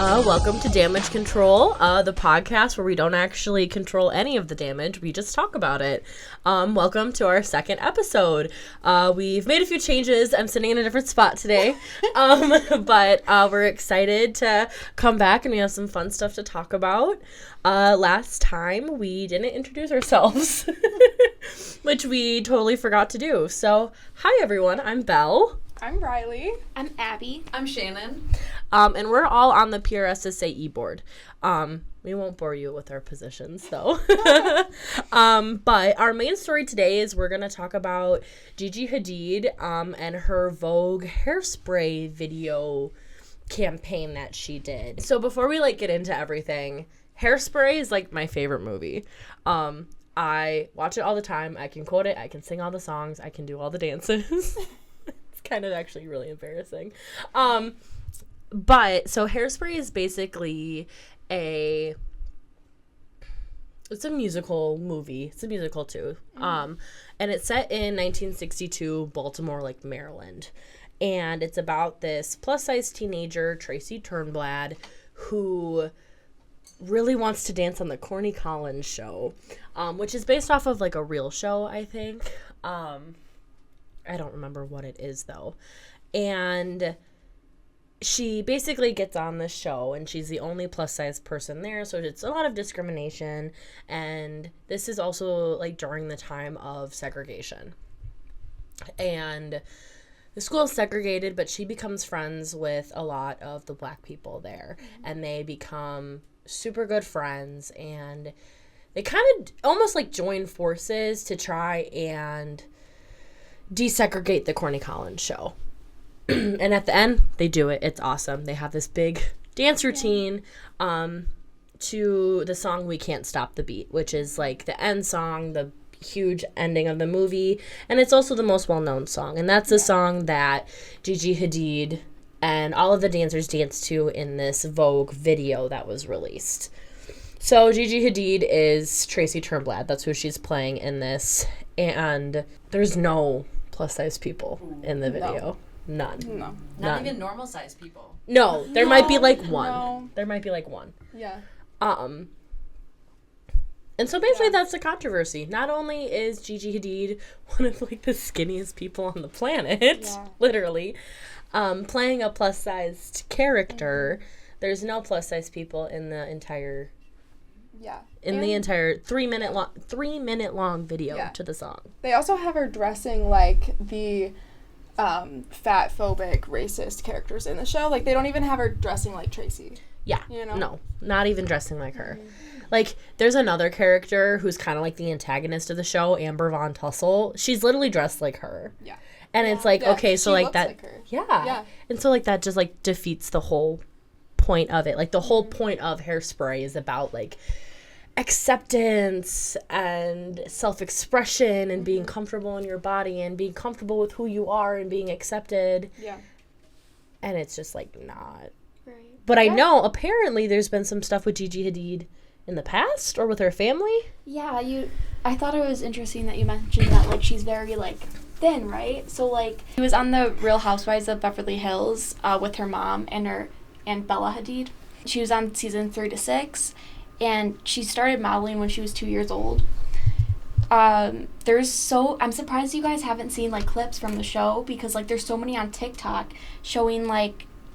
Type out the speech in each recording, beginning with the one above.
Welcome to Damage Control, the podcast where we don't actually control any of the damage, we just talk about it. Welcome to our second episode. We've made a few changes. I'm sitting in a different spot today, but we're excited to come back and we have some fun stuff to talk about. Last time we didn't introduce ourselves, which we totally forgot to do. So, hi everyone, I'm Belle. I'm Riley. I'm Abby. I'm Shannon. And we're all on the PRSSA e-board. We won't bore you with our positions, though. But our main story today is we're going to talk about Gigi Hadid and her Vogue Hairspray video campaign that she did. So before we, get into everything, Hairspray is, my favorite movie. I watch it all the time. I can quote it. I can sing all the songs. I can do all the dances. Kind of actually really embarrassing. But so Hairspray is basically it's a musical movie. It's a musical too. And it's set in 1962 Baltimore, Maryland. And it's about this plus-size teenager, Tracy Turnblad, who really wants to dance on the Corny Collins show, which is based off of a real show, I think. I don't remember what it is, though. And she basically gets on this show, and she's the only plus-size person there, so it's a lot of discrimination. And this is also, during the time of segregation. And the school is segregated, but she becomes friends with a lot of the black people there. And they become super good friends, and they kind of almost, join forces to try and desegregate the Corny Collins show. And at the end, they do it. It's awesome. They have this big dance routine to the song We Can't Stop the Beat, which is the end song, the huge ending of the movie. And it's also the most well-known song. And that's the song that Gigi Hadid and all of the dancers danced to in this Vogue video that was released. So Gigi Hadid is Tracy Turnblad. That's who she's playing in this. And there's no plus-size people in the video. None. No. Not even normal-sized people. No, there might be one. No. There might be one. Yeah. And so basically that's the controversy. Not only is Gigi Hadid one of the skinniest people on the planet, literally, playing a plus-sized character, there's no plus-sized people in the entire the entire 3 minute long video to the song. They also have her dressing like the fat phobic racist characters in the show. They don't even have her dressing like Tracy. Yeah. No, not even dressing like her. There's another character who's kind of the antagonist of the show, Amber Von Tussle. She's literally dressed like her. Yeah. And it's okay, so she looks that like her. Yeah. And so that just defeats the whole point of it. The whole point of Hairspray is about acceptance and self-expression and being comfortable in your body and being comfortable with who you are and being accepted. Yeah. And it's just not. Right. But I know apparently there's been some stuff with Gigi Hadid in the past or with her family. Yeah, I thought it was interesting that you mentioned that she's very thin, right? So she was on the Real Housewives of Beverly Hills with her mom and Bella Hadid. She was on season 3 to 6. And she started modeling when she was 2 years old. I'm surprised you guys haven't seen clips from the show because there's so many on TikTok showing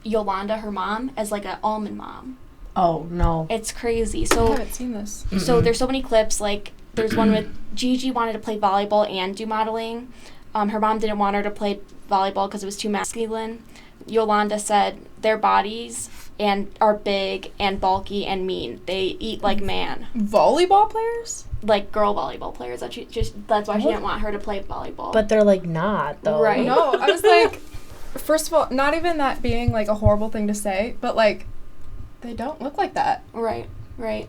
Yolanda, her mom, as an almond mom. Oh no, it's crazy. So I haven't seen this. So there's so many clips. There's one with Gigi wanted to play volleyball and do modeling. Her mom didn't want her to play volleyball because it was too masculine. Yolanda said their bodies are big and bulky and mean. They eat like man. Volleyball players? Girl volleyball players. That's why she didn't want her to play volleyball. But they're not though. Right. No, I was first of all, not even that being a horrible thing to say, but they don't look like that. Right.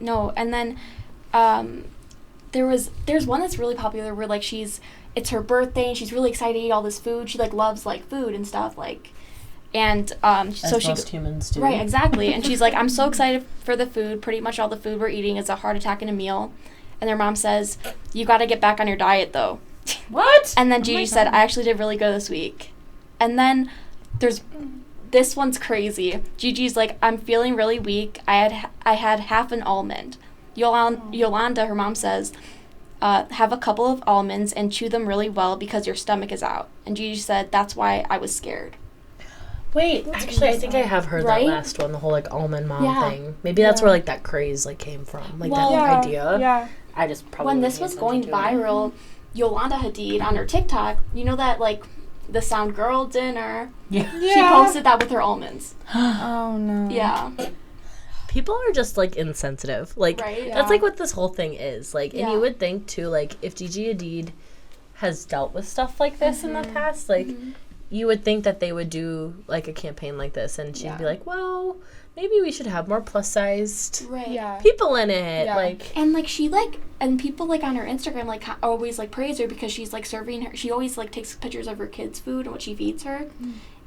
No, and then there's one that's really popular where it's her birthday and she's really excited to eat all this food. She loves food and stuff and As so most humans do. Right, exactly. And she's I'm so excited for the food. Pretty much all the food we're eating is a heart attack in a meal. And their mom says, "You got to get back on your diet though." What? And then Gigi said, "I actually did really good this week." And then there's this one's crazy. Gigi's like, I'm feeling really weak. I had half an almond. Yolanda, her mom says, have a couple of almonds and chew them really well because your stomach is out. And Gigi said, that's why I was scared. Wait, actually, I think I have heard Right? that last one, the whole, like, almond mom Yeah. thing. Maybe that's where, like, that craze, like, came from. Like, Well, that idea. Yeah. I just probably When wasn't this was paying going attention to it. viral, Yolanda Hadid on her TikTok, you know that, like, the Sound Girl dinner? Yeah. She posted that with her almonds. Oh, no. Yeah. People are just, like, insensitive. Like, Right? that's, like, what this whole thing is. Like, and Yeah. you would think, too, like, if Gigi Hadid has dealt with stuff like this in the past, like, you would think that they would do, like, a campaign like this, and she'd be like, well, maybe we should have more plus-sized Right. Yeah. people in it. Yeah. Like, And, like, she, like, and people, like, on her Instagram, like, always, like, praise her because she's, like, serving her. She always, like, takes pictures of her kids' food and what she feeds her.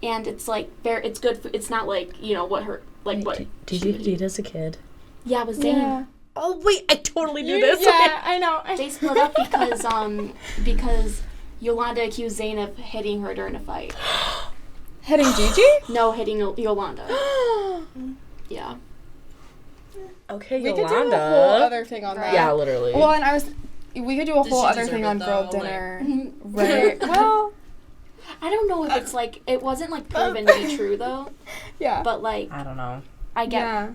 And it's, like, it's good food. It's not, like, you know, what her, like, what. Gigi Hadid as a kid. Yeah, it was Zayn. Yeah. Oh, wait, I totally knew this. Yeah, I know. They split up because Yolanda accused Zayn of hitting her during a fight. Hitting Gigi? No, hitting Yolanda. Yeah. Okay, We Yolanda. could do a whole other thing on that. Yeah, literally. Well, and we could do a Did whole she other deserve thing it, on though? grilled Like- dinner. Right. Well, I don't know if it's, like, it wasn't, like, proven to be true, though. yeah. But, like, I don't know. I get Yeah.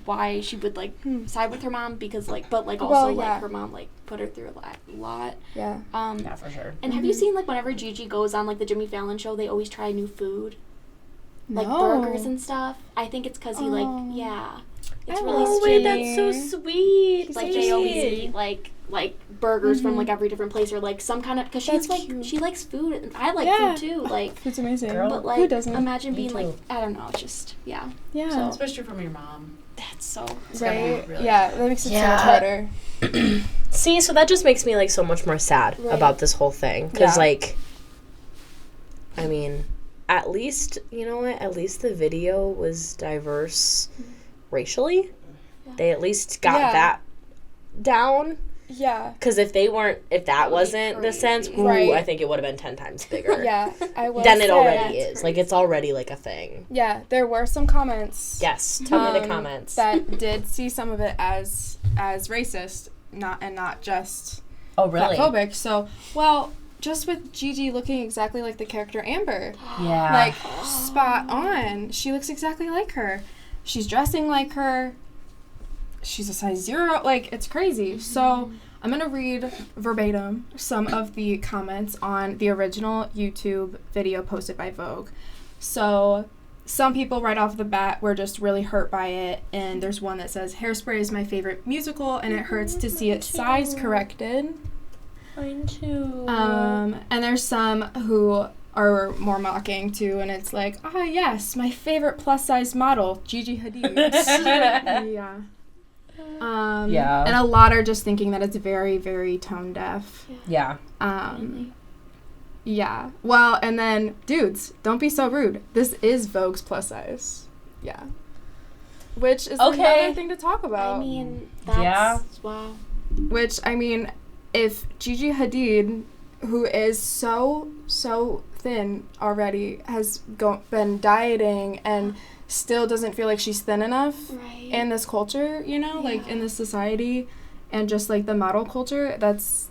why she would, like, side with her mom because, like, but, like, also, Well, yeah. like, her mom, like, put her through a lot. Yeah. Yeah, for sure. And have you seen, like, whenever Gigi goes on, like, the Jimmy Fallon show, they always try new food? Like, No. burgers and stuff? I think it's because he, like, Oh. yeah. It's I really love sweet. it. that's so sweet. Like, they always eat, like burgers from, like, every different place or, like, some kind of, because she's, That's like, cute. she likes food, and I like Yeah. food, too, like, It's amazing. Girl. but, like, Who doesn't? imagine Me being, like, too. I don't know, it's just, yeah, Yeah. So- Especially from your mom. that's so, Right. really Yeah, that makes it Yeah. so much better. See, so that just makes me, like, so much more sad Right. about this whole thing. Because, Yeah. like, I mean, at least, you know what? At least the video was diverse racially. Yeah. They at least got Yeah. that down. Yeah. Because if that would be wasn't the sense, crazy. ooh, Right. I think it would have been 10 times bigger. Yeah. I will Than it say- already That's is. Like, it's already, like, a thing. Yeah, there were some comments. Yes, tell me the comments. That did see some of it as racist, not just Oh, really? phobic. So, well, just with Gigi looking exactly like the character Amber, Yeah. like spot on. She looks exactly like her. She's dressing like her. She's a size 0. Like, it's crazy. So I'm gonna read verbatim some of the comments on the original YouTube video posted by Vogue. So some people right off the bat were just really hurt by it, and there's one that says, Hairspray is my favorite musical, and it hurts to see it size corrected. Mine too. And there's some who are more mocking too, and it's like, yes, my favorite plus size model, Gigi Hadid. Yeah. Yeah. And a lot are just thinking that it's very, very tone deaf. Yeah. Yeah. Well, and then, dudes, don't be so rude. This is Vogue's plus size. Yeah. Which is Okay. another thing to talk about. I mean, that's, Yeah. wow. Which, I mean, if Gigi Hadid, who is so thin already, has been dieting and still doesn't feel like she's thin enough Right. in this culture, you know, like in this society and just like the model culture, that's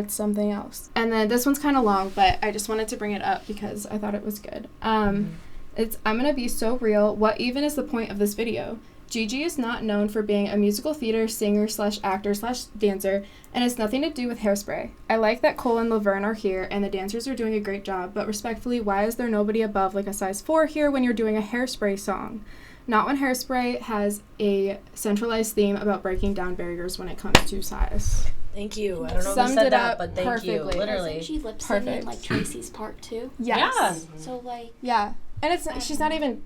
something else. And then this one's kind of long, but I just wanted to bring it up because I thought it was good. I'm gonna be so real. What even is the point of this video? Gigi is not known for being a musical theater singer/actor/dancer, and it's nothing to do with Hairspray. I like that Cole and Laverne are here, and the dancers are doing a great job, but respectfully, why is there nobody above like a size 4 here when you're doing a Hairspray song? Not when Hairspray has a centralized theme about breaking down barriers when it comes to size. Thank you. I don't know who Summed said it that, up but thank you. perfectly. Literally. Isn't she lip syncing Perfect. like Tracy's part too? Yes. Yeah. So like, Yeah. And she's not even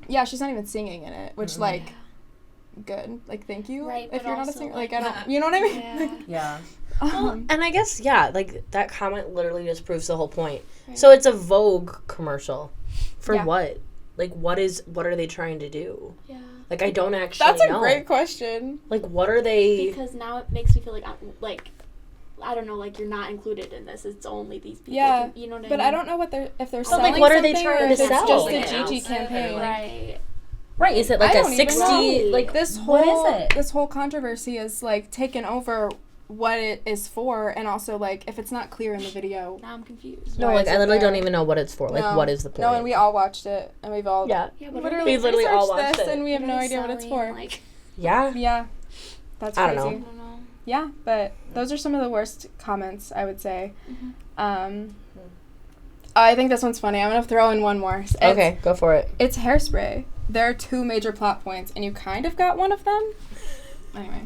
singing in it, which like good. Like thank you. Right, if but you're not a also, singer. like, Like I don't you know what I mean? yeah. Yeah. Well, and I guess, like, that comment literally just proves the whole point. Right. So it's a Vogue commercial. For Yeah. what? Like, what are they trying to do? Yeah. Like, I don't actually That's a know. great question. Like, what are they... Because now it makes me feel like I don't know, like, you're not included in this. It's only these people. Yeah, You know what I but mean? I don't know if they're But, selling like, what are they something trying or to if it's sell? just the Like, Gigi announce it, campaign. Right. Right, is it like I a don't even 60, know. like, This what whole is it? this whole controversy is like taken over what it is for, and also like if it's not clear in the video. Now I'm confused. No, why like, is I it literally there? don't even know what it's for. Like, No. what is the point? No, and we all watched it, and we've all Yeah. Yeah, but literally We literally all researched watched this, it. and we have no idea what it's for. Like, Yeah. Yeah, that's I crazy. don't I know. don't know. Yeah, but those are some of the worst comments, I would say. I think this one's funny. I'm gonna throw in one more. Okay, go for it. It's Hairspray. There are 2 major plot points, and you kind of got one of them. Anyway,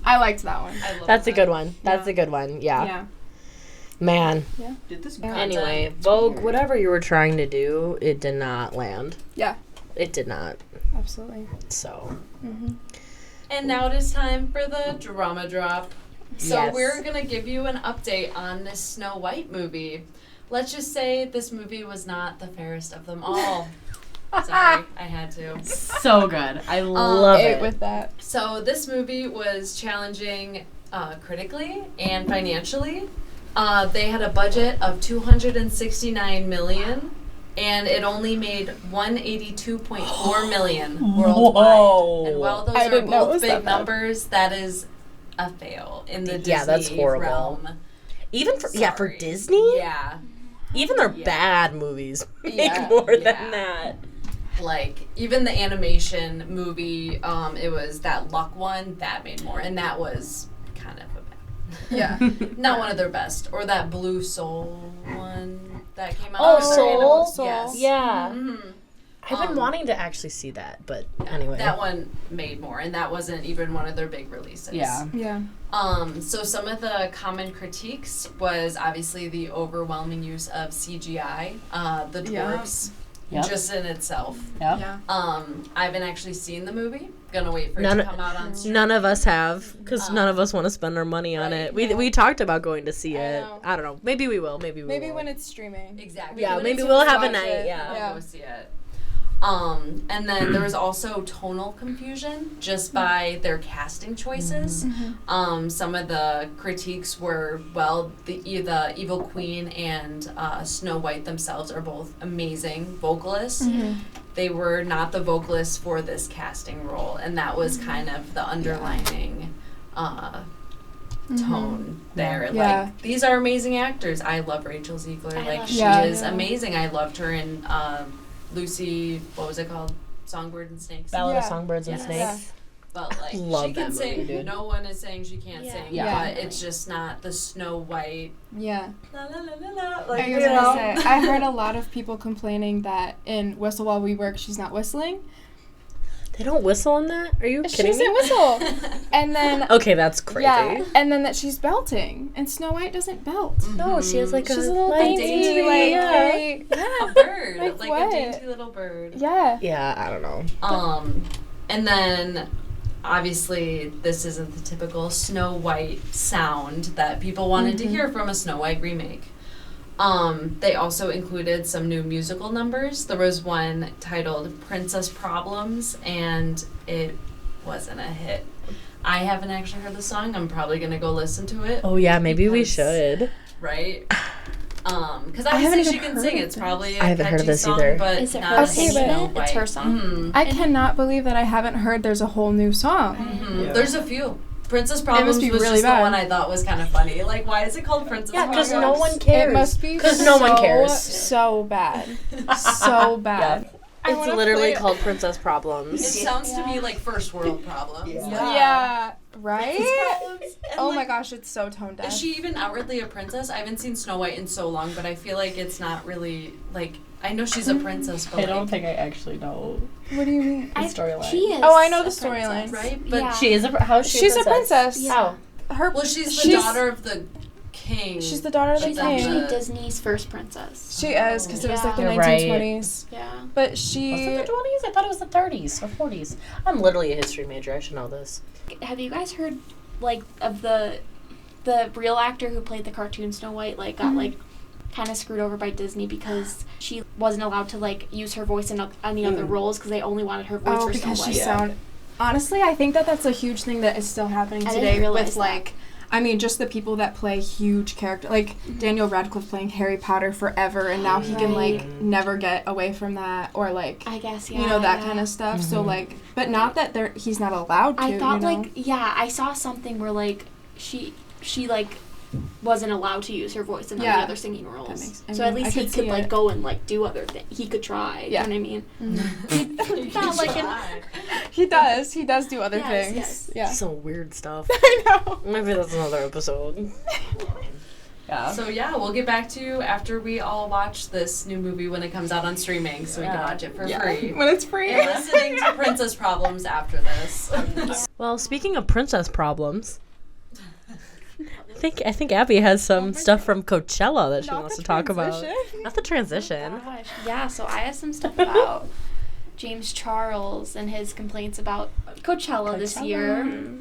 I liked that one. I love That's a that. good one. That's Yeah. a good one. Yeah. Yeah. Man. Did this Yeah. Anyway, Vogue, whatever you were trying to do, it did not land. Yeah. It did not. Absolutely. So. Mm-hmm. And now it is time for the drama drop. So Yes. we're gonna give you an update on this Snow White movie. Let's just say this movie was not the fairest of them all. Sorry, I had to. So good. I love Ate it. with that. So this movie was challenging critically and financially. They had a budget of $269 million, and it only made $182.4 million worldwide. Whoa. And while those I are didn't know it both was big that bad. numbers, that is a fail in the Disney Yeah, that's horrible. realm. Even for for Sorry. Disney, Yeah. even their Yeah. bad movies make Yeah. more Yeah. than that. Like, even the animation movie, it was that Luck one, that made more. And that was kind of a bad. Yeah. Not one of their best. Or that Blue Soul one that came out. Oh, with their Soul? animal- Soul. Yes. Yeah, Mhm. I've been wanting to actually see that, but anyway. That one made more, and that wasn't even one of their big releases. Yeah. Yeah. So some of the common critiques was obviously the overwhelming use of CGI, the Yeah. dwarfs, Yep. just in itself. Yep. Yeah. I haven't actually seen the movie. Gonna wait for it None- to come out on stream. None of us have, because none of us want to spend our money on Right. it. We Yeah. we talked about going to see I it. know. I don't know. Maybe we will. Maybe we Maybe won't. when it's streaming. Exactly. Yeah, When maybe it's we'll in have a watch night. it. Yeah. I'll Yeah. go see it. And then there was also tonal confusion just by their casting choices. Some of the critiques were, well, the Evil Queen and Snow White themselves are both amazing vocalists. They were not the vocalists for this casting role, and that was kind of the underlining tone there. Yeah. Like, these are amazing actors. I love Rachel Ziegler. I Like, love she her. is Yeah. amazing. I loved her in Lucy, what was it called? Songbird and Snakes. Ballad Yeah. of Songbirds and Yes. Snakes. But like, Love she can that sing. movie, dude. No one is saying she can't Yeah. sing. Yeah. But it's just not the Snow White. Yeah. La la la la la. I Like, was you gonna know. say, I heard a lot of people complaining that in Whistle While We Work, she's not whistling. They don't whistle in that? Are you She kidding doesn't me? whistle. And then Okay, that's crazy. yeah, and then that she's belting, and Snow White doesn't belt. No, she has like She's a a little dainty, dainty, like yeah. very, A bird, Like like what? a dainty little bird. yeah. Yeah, I don't know. And then obviously this isn't the typical Snow White sound that people wanted to hear from a Snow White remake. They also included some new musical numbers. There was one titled Princess Problems, and it wasn't a hit. I haven't actually heard the song. I'm probably gonna go listen to it. Oh yeah, maybe we Because- should. Right? Because I haven't obviously she even can heard sing. of It's this. probably a I haven't heard of catchy this song, either. but Is it not her a singing Snow it? It's White. her song? Mhm. I cannot believe that I haven't heard there's a whole new song. Mhm. There's a few. Princess Problems be was really just bad. the one I thought was kind of funny. Like, why is it called Princess Yeah, Problems? because no one cares. It must be 'Cause no one so, cares. So bad. So bad. I It's wanna literally play it. called Princess It Problems. sounds to me like first world problems. Yeah. Right? Problems. And, Oh like, my gosh, it's so tone deaf. Is she even outwardly a princess? I haven't seen Snow White in so long, but I feel like it's not really, like, I know she's a princess, but think I actually know What do you mean? the storyline. She is. Oh, I know a the storyline. princess. right? But Yeah. She is a how's she She's a a princess? princess. Yeah. Her. well, she's the she's- daughter of the king. She's the daughter of the She's She's king. actually the- Disney's first princess. She is because it was like the You're right. 1920s. Yeah. But Was she. it the 20s? I thought it was the 30s or 40s. I'm literally a history major. I should know this. Have you guys heard like of the real actor who played the cartoon Snow White got like kind of screwed over by Disney because she wasn't allowed to like use her voice in any other roles because they only wanted her voice Oh, for Snow because White. she sound. Honestly, I think that that's a huge thing that is still happening I didn't today realize with that. like I mean, just the people that play huge character, like Daniel Radcliffe playing Harry Potter forever, and now he can like never get away from that, or like I guess that kind of stuff. So like, but not that he's not allowed to. I thought like I saw something where like she like wasn't allowed to use her voice in any other singing roles. So at least he could like go and like do other things. He could try. You know what I mean? Not like he does do other things. Yes. Yeah. Some weird stuff. I know. Maybe that's another episode. Yeah. So we'll get back to you after we all watch this new movie when it comes out on streaming, so we can watch it for free. When it's free. And listening to Princess Problems after this. Well, speaking of princess problems, I think Abby has some stuff from Coachella that she wants to talk about. Not the transition. Oh gosh. Yeah, so I have some stuff about James Charles and his complaints about Coachella this year.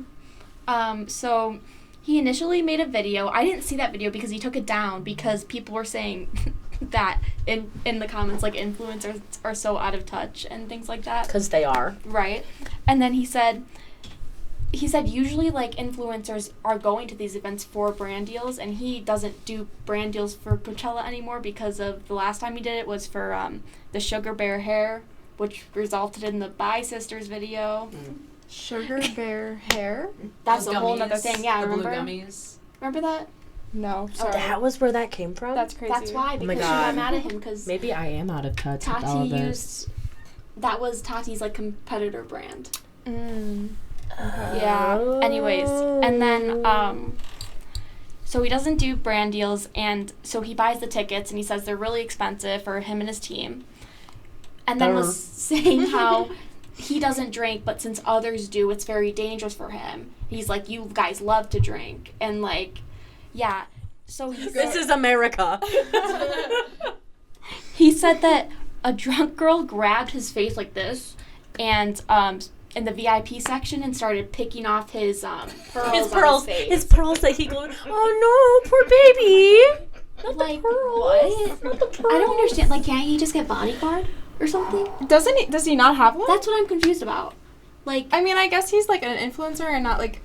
So he initially made a video. I didn't see that video because he took it down because people were saying that in the comments, like, influencers are so out of touch and things like that. Because they are. Right. And then he said usually like influencers are going to these events for brand deals, and he doesn't do brand deals for Coachella anymore because of the last time he did it was for the Sugar Bear hair, which resulted in the Bye Sisters video. Sugar Bear hair? That's Those a whole gummies, other thing. Yeah, the remember? Blue gummies. Remember that? No, sorry. That was where that came from? That's crazy. That's why, Oh my because she got God. mad at him because Maybe I am out of touch with all Tati of this. used that was Tati's like competitor brand. Okay. Yeah. Anyways, and then so he doesn't do brand deals, and so he buys the tickets, and he says they're really expensive for him and his team. And then was saying how he doesn't drink, but since others do, it's very dangerous for him. He's like, you guys love to drink, and like, yeah. So This is America. he said that a drunk girl grabbed his face like this, and in the VIP section, and started picking off his pearls. On his face. His pearls that he goes, oh no, poor baby. Not Like, the pearls. what? Not the pearls. I don't understand. Like, can't he just get bodyguard or something? Does he not have one? That's what I'm confused about. Like, I mean, I guess he's like an influencer and not like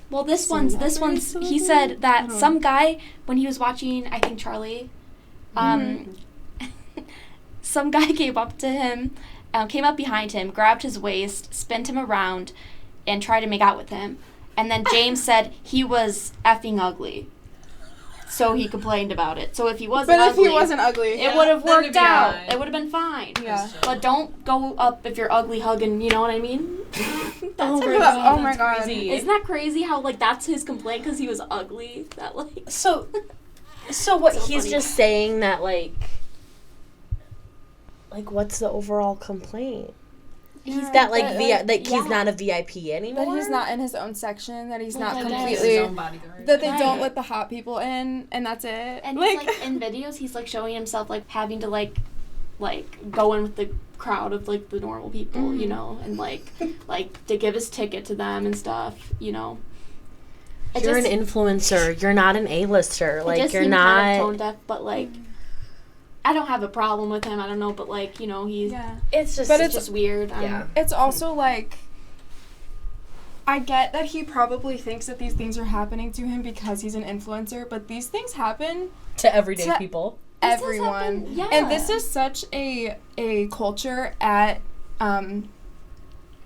well, this one's. He said that some guy, when he was watching, I think Charlie, some guy came up to him, came up behind him, grabbed his waist, spun him around, and tried to make out with him. And then James said he was effing ugly. So he complained about it. So if he wasn't ugly, it would have worked out. It would have been fine. Yeah. But don't go up if you're ugly hugging, you know what I mean? Oh my god. Crazy. Isn't that crazy how, like, that's his complaint because he was ugly? That, like... So what, So he's funny. just saying that, like, what's the overall complaint? He's that, like, he's not a VIP anymore? That he's not in his own section, that he's not Like, I guess. completely... His own bodyguard. That they Right. don't let the hot people in, and that's it. And he's, like, in videos, he's, like, showing himself, like, having to, like, go in with the crowd of, like, the normal people, you know? And, like, to give his ticket to them and stuff, you know? You're an influencer. You're not an A-lister. Like, just you're seemed not... kind of tone deaf, but, like... I don't have a problem with him. I don't know, but, like, you know, he's... Yeah. It's just... But It's just weird. Yeah. It's also, like... I get that he probably thinks that these things are happening to him because he's an influencer, but these things happen to everyday to- people. This has everyone. happened- yeah. And this is such a culture at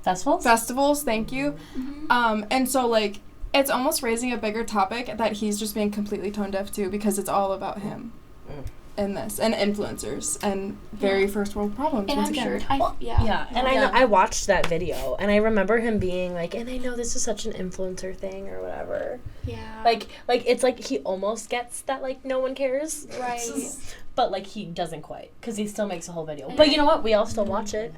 Festivals? thank you. Mm-hmm. And so, like, it's almost raising a bigger topic that he's just being completely tone deaf to because it's all about him in this, and influencers, and very first world problems, And once I'm again. sure... Yeah, and Yeah. I watched that video, and I remember him being like, and I know this is such an influencer thing or whatever. Yeah. Like it's like he almost gets that, like, no one cares. Right. But, like, he doesn't quite, because he still makes a whole video. But you know what? We all still watch it.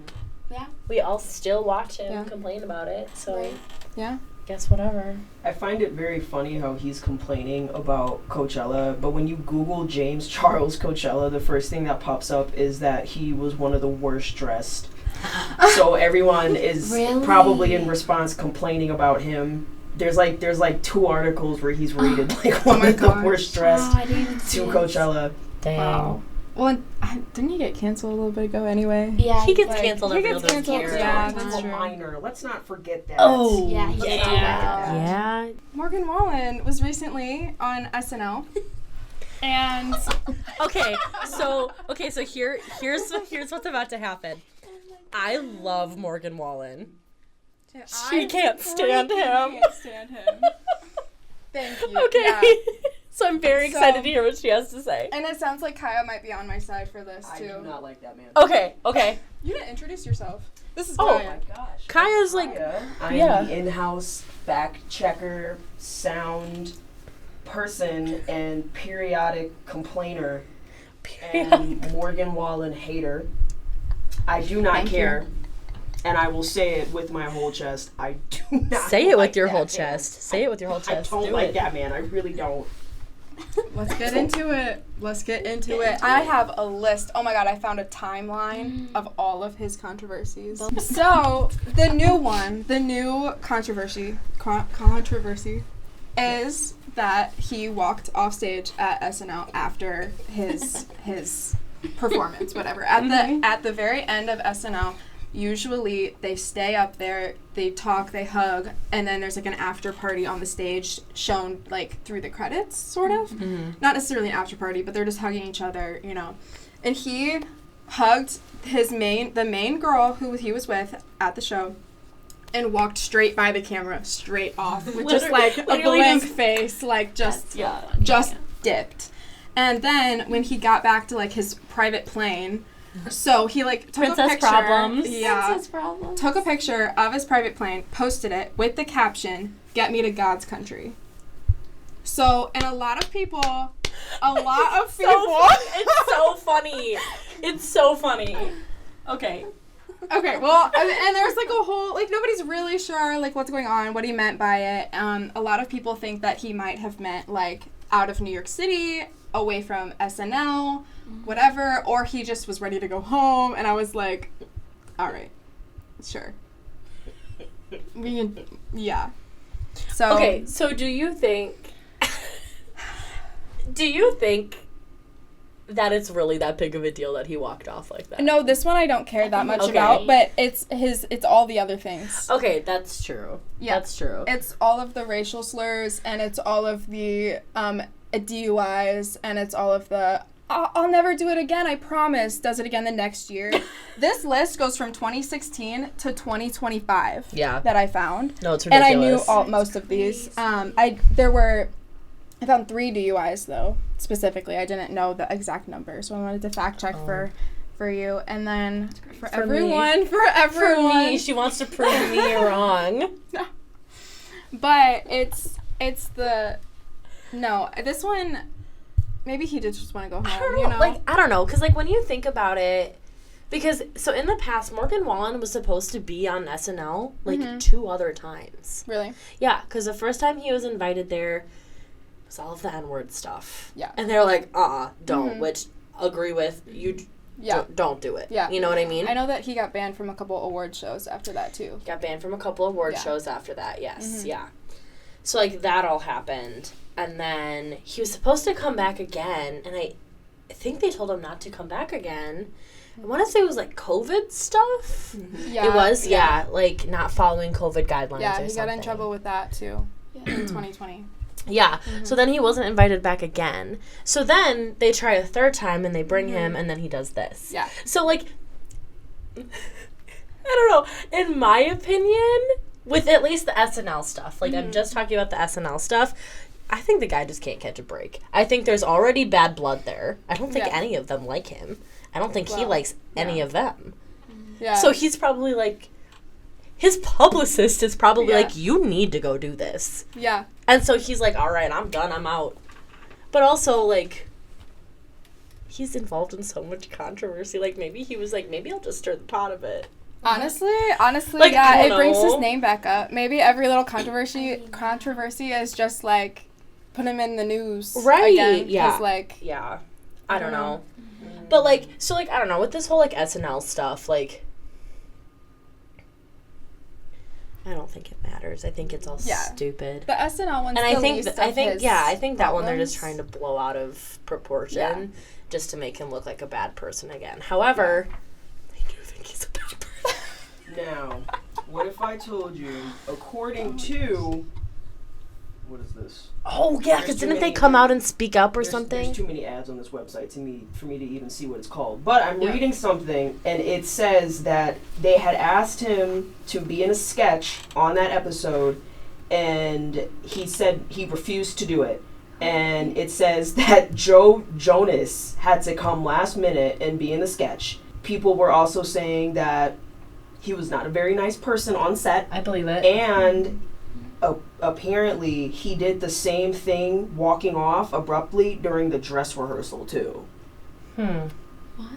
Yeah. We all still watch him Yeah. complain about it, so Right. Yeah. guess whatever. I find it very funny how he's complaining about Coachella, but when you Google James Charles Coachella, the first thing that pops up is that he was one of the worst dressed. So everyone is Really? probably in response complaining about him. There's like 2 articles where he's rated like one my of the gosh. worst dressed I didn't even see to it. Coachella. Dang. Wow. Well, didn't he get canceled a little bit ago anyway? Yeah. He gets Like, canceled he every gets other canceled, year. yeah. That's That's true. minor. Let's not forget that. Oh, Yeah, he Let's did not do forget that. Yeah. Morgan Wallen was recently on SNL. And Okay, so here's what's about to happen. I love Morgan Wallen. She can't stand him. Can't stand him. Thank you. Okay. Yeah. So I'm very excited to hear what she has to say. And it sounds like Kaya might be on my side for this I too. do not like that man. Okay. You didn't introduce yourself. This is Oh. Oh Kaya. my gosh. Kaya's like, I'm yeah. the in-house fact checker, sound person, and periodic complainer, and Morgan Wallen hater. I do not Thank care, and I will say it with my whole chest. I do not say it like with your that whole man. chest. Say it with your whole I chest. don't Do like it. that man. I really don't. Let's get into it. I have a list. Oh my god, I found a timeline of all of his controversies. So, the new controversy is that he walked off stage at SNL after his performance, whatever. At the very end of SNL, usually they stay up there, they talk, they hug, and then there's like an after party on the stage shown like through the credits, sort of. Mm-hmm. Not necessarily an after party, but they're just hugging each other, you know. And he hugged the main girl who he was with at the show, and walked straight by the camera, straight off, with just like a Literally blank just- face, like just Yeah. dipped. And then when he got back to like his private plane, so he like took Princess a picture. problems. Yeah. Princess problems. Took a picture of his private plane, posted it with the caption, "Get me to God's country." So, and a lot of people It's so funny. It's so funny. Okay. Okay, well, and there's like a whole, like, nobody's really sure, like, what's going on, what he meant by it. A lot of people think that he might have meant, like, out of New York City, away from SNL, whatever, or he just was ready to go home, and I was like, all right, sure. Yeah. So. Okay, so do you think that it's really that big of a deal that he walked off like that? No, this one I don't care that much Okay. about, but it's all the other things. Okay, that's true. Yeah. That's true. It's all of the racial slurs, and it's all of the DUIs, and it's all of the I'll never do it again, I promise, does it again the next year. This list goes from 2016 to 2025 Yeah. that I found. No, it's And ridiculous. I knew most of these. I found 3 DUIs, though, specifically. I didn't know the exact number, so I wanted to fact check for you. And then for everyone. For me, she wants to prove me wrong. But it's the... No, this one... Maybe he did just want to go home, I don't know. you know? Like, I don't know, because, like, when you think about it, because, so in the past, Morgan Wallen was supposed to be on SNL, like, 2 other times. Really? Yeah, because the first time he was invited there was all of the N-word stuff. Yeah. And they're like, don't, which, agree with, you Yeah. don't do it. Yeah. You know what I mean? I know that he got banned from a couple award shows after that, too. Got banned from a couple award Yeah. shows after that, yes, yeah. So, like, that all happened. And then he was supposed to come back again, and I think they told him not to come back again. I want to say it was, like, COVID stuff. Yeah. It was, yeah, like, not following COVID guidelines Yeah, or he something. got in trouble with that, too, in 2020. Yeah, so then he wasn't invited back again. So then they try a third time, and they bring him, and then he does this. Yeah. So, like, I don't know. In my opinion, with at least the SNL stuff, like, I'm just talking about the SNL stuff, I think the guy just can't catch a break. I think there's already bad blood there. I don't think Yeah. any of them like him. I don't think he Well, likes any of them. Yeah. So he's probably, like, his publicist is probably Yeah. like, you need to go do this. Yeah. And so he's like, all right, I'm done, I'm out. But also, like, he's involved in so much controversy. Like, maybe he was like, maybe I'll just stir the pot a bit. Honestly, Like, yeah, I it don't brings his know. name back up. Maybe every little controversy is just, like, put him in the news Right, again. 'Cause, yeah. like, Yeah. I don't know. But, like, so, like, I don't know. With this whole, like, SNL stuff, like, I don't think it matters. I think it's all Yeah. stupid. the SNL one's And the I think, least I of think, his yeah, I think that one they're just problems. trying to blow out of proportion. just to make him look like a bad person again. However, I do think he's a bad person. Now, what if I told you, according to, what is this? Oh, yeah, because There's too didn't they many- come out and speak up or There's something? too many ads on this website for me to even see what it's called. But I'm Yeah. reading something, and it says that they had asked him to be in a sketch on that episode, and he said he refused to do it. And it says that Joe Jonas had to come last minute and be in the sketch. People were also saying that he was not a very nice person on set. I believe it. And apparently he did the same thing walking off abruptly during the dress rehearsal too. What?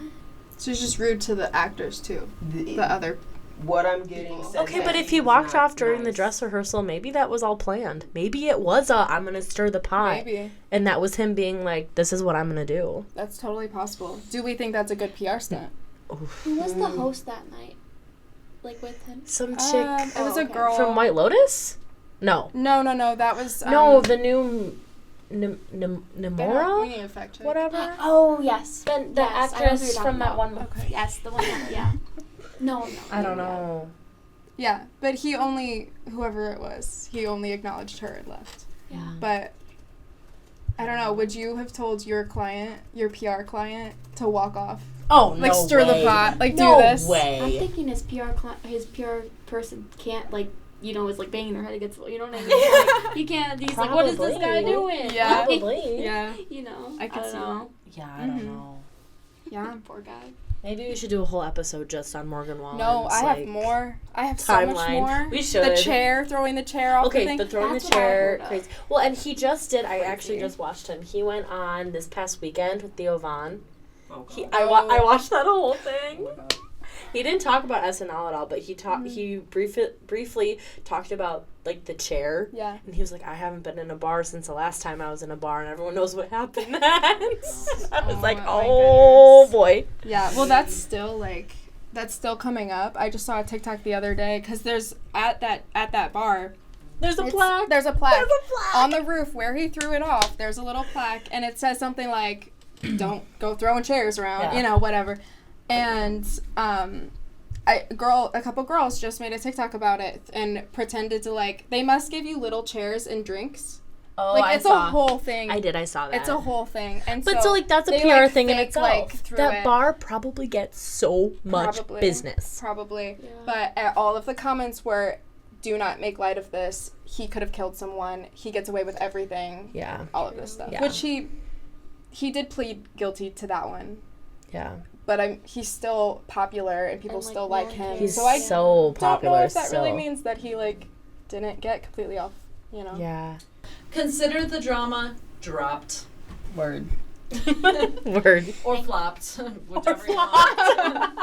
So he's just rude to the actors too. The other. What I'm getting said Okay, that but if he was walked not off during the nice. dress rehearsal, maybe that was all planned. Maybe it was I'm going to stir the pot. Maybe. And that was him being like, this is what I'm going to do. That's totally possible. Do we think that's a good PR stunt? Who was the host that night? Like with him? Some chick It was a okay. girl. from White Lotus? No. No. That was. No, the new we Nemora? need to fact check. Whatever. Oh, yes. The Yes, I know who you're actress talking from that about. one. Okay. Yes, the one that, yeah. No. I don't know. Yeah, but whoever it was, he only acknowledged her and left. Yeah. But I don't know. Would you have told your client, your PR client, to walk off? Oh, Like no stir way. the pot? Like No do this? I'm way. thinking his PR person can't, like, is like banging their head against the wall. You know what I mean? Like, he can't. He's like, what is this guy Probably. doing? Yeah. Like, Probably. Yeah. I could don't see know. Yeah, I don't Mhm. know. Yeah. Poor guy. Maybe we should do a whole episode just on Morgan Wallen. No, I have more. I have so much timeline. more. We should. The chair, throwing the chair off the Okay, thing. but throwing That's the what I chair, heard of. crazy. Well, and he just did. I actually Crazy. just watched him. He went on this past weekend with Theo Von. Oh, He, God. I watched that whole Oh thing. my God. He didn't talk about SNL at all, but he talked. He briefly talked about like the chair. Yeah. And he was like, I haven't been in a bar since the last time I was in a bar, and everyone knows what happened next. I was Oh like, my oh goodness. boy. Yeah, well, that's still coming up. I just saw a TikTok the other day because there's at that bar. There's a There's a plaque. There's a plaque There's a plaque. on the roof where he threw it off. There's a little plaque, and it says something like, "Don't go throwing chairs around," Yeah. whatever. And a couple girls just made a TikTok about it and pretended to like they must give you little chairs and drinks. Oh, Like I it's saw. a whole thing. I saw that. It's a whole thing, and But so like that's a they, PR like, thing in fake, itself. like, threw That it. bar probably gets so much Probably. business. Probably. Yeah. But all of the comments were, do not make light of this. He could have killed someone. He gets away with everything. Yeah. All of this stuff. Yeah. Which he did plead guilty to that one. Yeah. But he's still popular and people And, like, still no like one him. cares. He's So I so popular don't know if that still. really means that he like didn't get completely off, Yeah. Consider the drama dropped Word. Word. or flopped, whichever you want.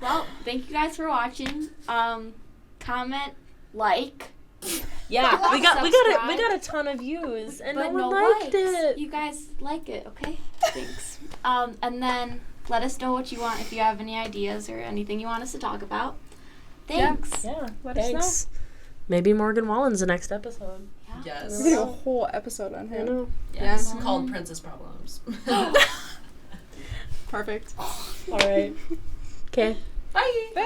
Well, thank you guys for watching. Comment, like, Yeah. we got Subscribe. a ton of views and but no no one liked likes. it. You guys like it, okay? Thanks. And then let us know what you want if you have any ideas or anything you want us to talk about. Thanks. Yeah. Let us Thanks. Maybe Morgan Wallen's the next episode. Yes. We're gonna do a whole episode on I him. know. Yes. Yeah. Called Princess Problems. Perfect. All right. Okay. Bye. Bye.